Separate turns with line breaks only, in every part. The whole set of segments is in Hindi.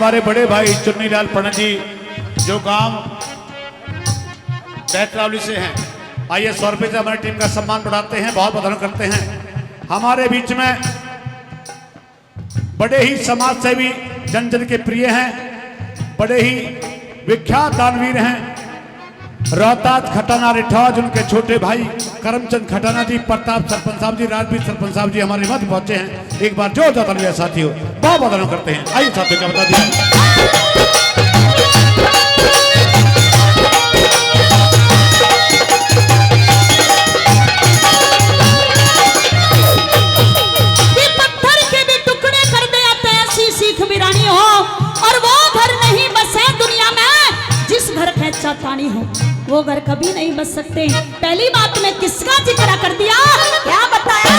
हमारे बड़े भाई चुन्नीलाल पंडित जी जो गांव बैतरावली से हैं। आइए 100 रुपये से हमारी टीम का सम्मान बढ़ाते हैं, बहुत बहुत करते हैं। हमारे बीच में बड़े ही समाज सेवी, जन जन के प्रिय हैं, बड़े ही विख्यात दानवीर हैं, रोहतास खटाना रिठौज, उनके छोटे भाई करमचंद खटाना जी, प्रताप सरपंच साहब जी, राजवीर सरपंच साहब जी हमारे मध्य पहुंचे हैं। एक बार जोरदार तालियां साथियों, बहुत बहुत करते हैं। आइए साथियों क्या बता दिया।
पत्थर के भी टुकड़े कर दे आते ऐसी सीख बिरानी हो, और वो घर नहीं बसे दुनिया में जिस घर का चातानी हो, वो घर कभी नहीं बच सकते। पहली बात में किसका जिक्र कर दिया, क्या बताया?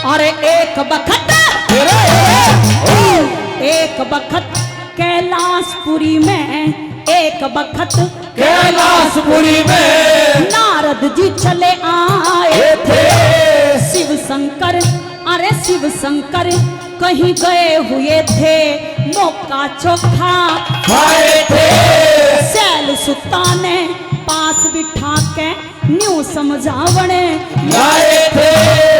अरे एक बखत कैलाशपुरी में, एक बखत
कैलाशपुरी में
नारद जी चले आए थे। शिव शंकर, अरे शिव शंकर कहीं गए हुए थे, मौका चोखा
खाए थे।
सैल सुता ने पास बिठा के न्यू समझावने
लाए थे।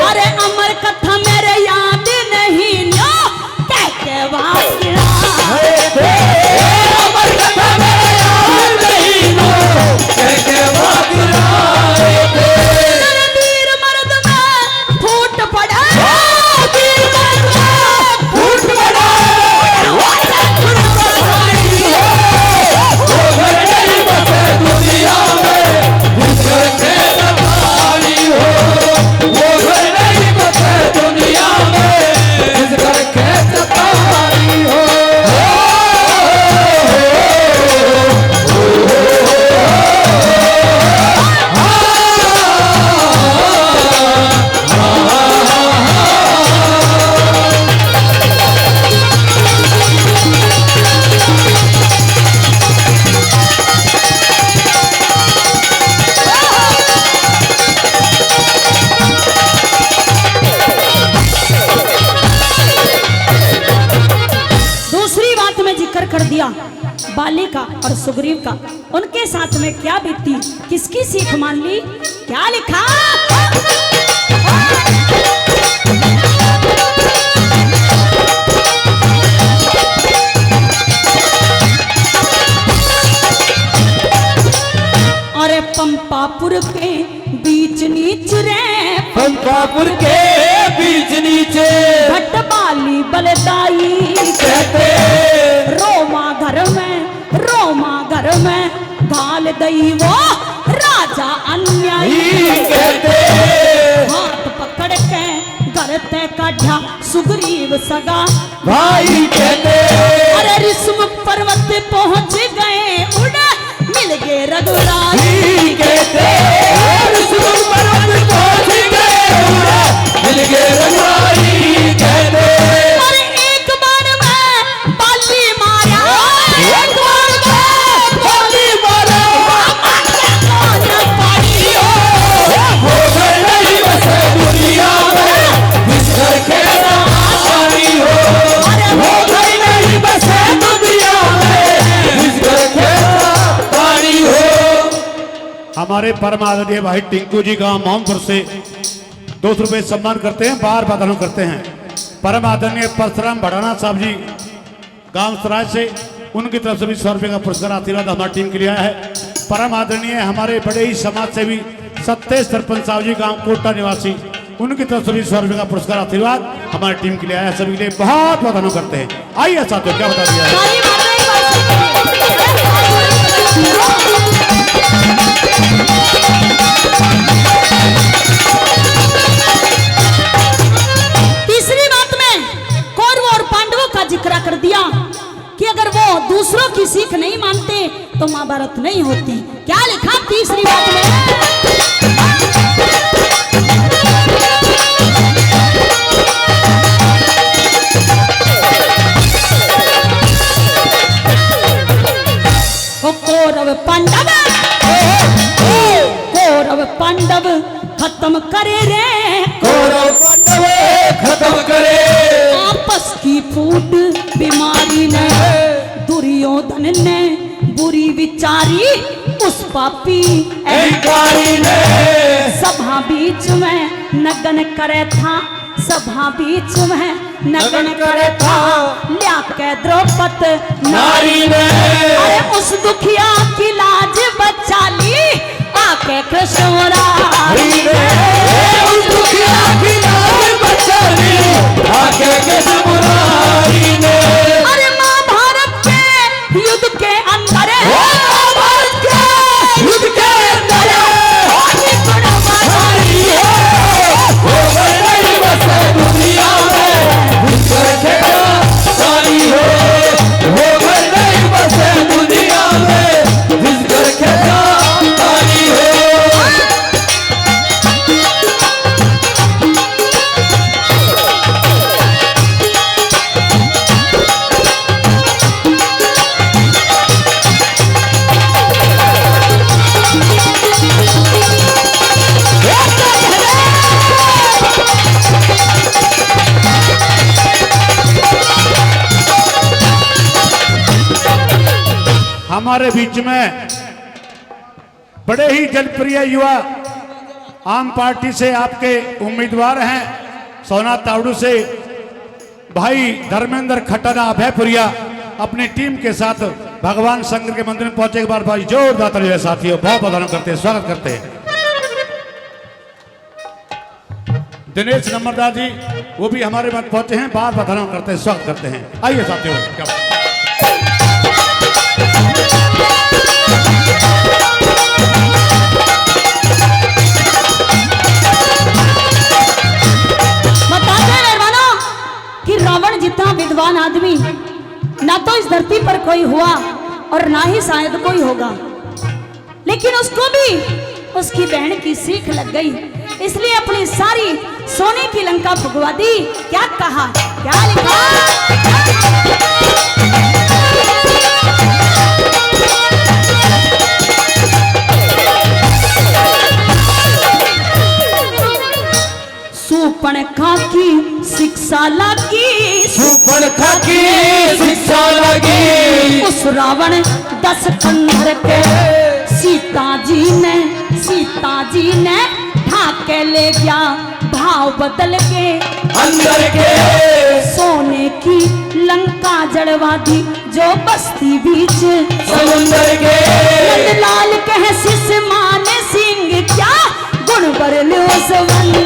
अरे अमर कथा मेरे याद नहीं न्यू कहते वाकिया
अमर कथा मेरे याद नहीं नो कहके वाकिया थे।
वीर मर्द में फूट पड़ा,
वीर मर्द में फूट पड़ा, वो घर नहीं बसे दुनिया में जिसकर खेत पानी हो, वो घर नहीं बसे दुनिया में जिसकर खेत पानी हो।
दूसरी बात में जिक्र कर दिया बाली का और सुग्रीव का, उनके साथ में क्या बीती, किसकी सीख मान ली, क्या लिखा? अरे पंपापुर के बीच नीच रे,
पंपापुर के बीच नीचे
भट्ट बाली बलदाई
कहते,
रोमा घर में घाल दई वो राजा अन्यायी
कहते,
हाथ पकड़ के घर ते काढ़ा सुग्रीव सगा
भाई कहते।
अरे ऋषम पर्वत पहुंच गए, उड़ मिल गए रघुराई
कहते, ऋषभ पर्वत पहुंच गए, मिल गए रघुराई कहते।
अरे एक बार में बाली मारा,
एक बार में बाली मारा, वो घर नहीं बसे दुनिया में जिसकर खेत पानी हो, वो घर नहीं बसे दुनिया में जिसकर खेत पानी हो।
हमारे परम आदरणीय भाई टिंकू जी गांव मोहनपुर से 200 रुपये सम्मान करते हैं, बार बार करते हैं। परम आदरणीय परशुराम भड़ाना साहब जी गांव सराय से, उनकी तरफ से भी 100 रुपये का पुरस्कार आशीर्वाद हमारी टीम के लिए आया है। परम आदरणीय हमारे बड़े ही समाज सेवी सत्तेश सरपंच साहब जी गांव कोटा निवासी, उनकी तरफ से भी 100 रुपये का पुरस्कार आशीर्वाद हमारी टीम के लिए आया है। सभी के लिए बहुत बहुत करते हैं। आइए साथियों क्या बता दिया।
तीसरी बात में कौरवों और पांडवों का जिक्र कर दिया कि अगर वो दूसरों की सीख नहीं मानते तो महाभारत नहीं होती। क्या लिखा तीसरी बात में? कौरव पांडव खत्म करे रे,
कौरव पांडव खत्म करे।
आपस की फूट बीमारी ने दुर्योधन ने बुरी विचारी, उस पापी
अहंकारी ने
सभा बीच में नगन करे था, सभा बीच में नगन करे था, लिया के द्रौपद
नारी ने
अरे उस दुखिया की लाज बचा ली, आके कृष्ण मुरारी ने
उस दुखिया की लाज बचा ली, आके कृष्ण मुरारी ने।
अरे महाभारत के युद्ध के अंदर
महाभारत के युद्ध के अंदर हो गई नहीं बस दुनिया में, जिसकर खेला सारी हो गई नहीं बस दुनिया में, जिसकर खेला सारी हो।
हमारे बीच में बड़े ही जनप्रिय युवा आम पार्टी से आपके उम्मीदवार हैं, सोना तावड़ू से भाई धर्मेंद्र खट्टाना अभयपुरिया अपनी टीम के साथ भगवान शंकर के मंदिर में पहुंचे। एक बार भाई जोरदार तालियां साथियों बहुत बहुत करते हैं, स्वागत करते हैं। दिनेश नंबरदार जी वो भी हमारे मत पहुंचे हैं, बार बार करते हैं, स्वागत करते हैं। आइए साथियों,
रावण जितना विद्वान आदमी ना तो इस धरती पर कोई हुआ और ना ही शायद कोई होगा, लेकिन उसको भी उसकी बहन की सीख लग गई, इसलिए अपनी सारी सोने की लंका भुगवा दी। क्या कहा, क्या लिखा? सुपर्णखा की शिक्षा लगी,
सुपर्णखा की शिक्षा लगी,
उस रावण 10 खंडर के सीता जी ने ढाक के ले गया, भाव बदल के
अंदर के
सोने की लंका जड़वा दी, जो बस्ती बीच
समुंदर के।
लाल कह शिष माने सिंह क्या गुण बरलो सवन